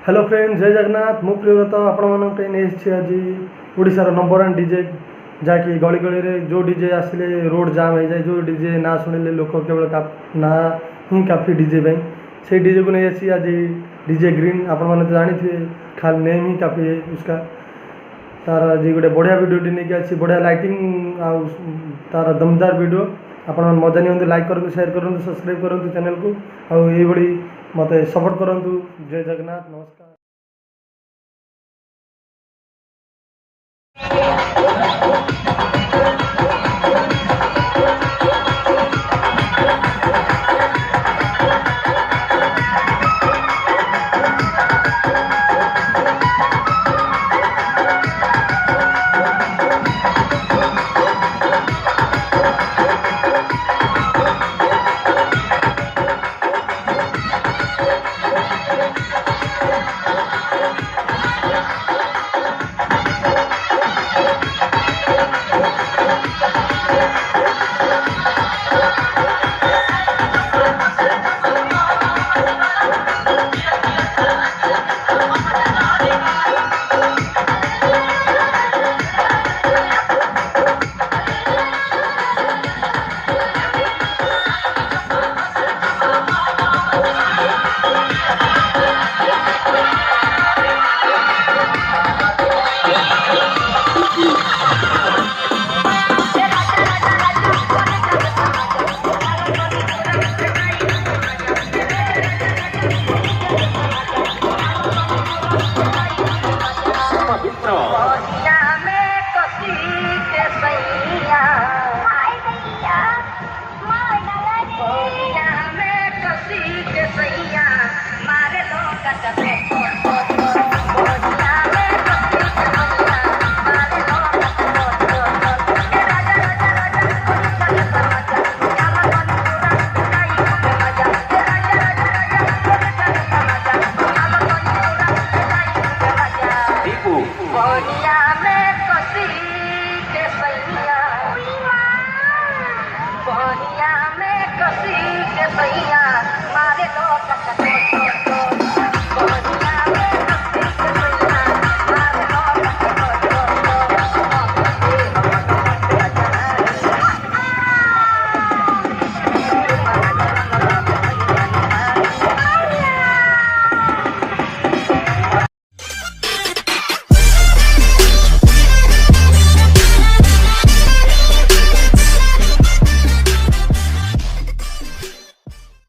Hello friend, जय जगन्नाथ। मु प्रियव्रत आपण नहीं आज ओडार नंबर 1 डीजे जहाँकि गली गली रे जो डीजे आसिले रोड जाम हो जाए। जो डीजे ना शुणिले लोक केवल ना ही काफी डीजे से डीजे को नहीं आसी आज डीजे ग्रीन। आपण मैंने तो जानी थे, खाली नेम ही काफी है उसका। तार आज गोटे बढ़िया वीडियो नहीं आसी, बढ़िया लाइटिंग आ तार दमदार वीडियो। आपण मजा नहीं, लाइक करूँ, शेयर करूँ, सब्सक्राइब करूँ चैनल को। आई मत सपोर्ट करूँ। जय जगन्नाथ, नमस्कार।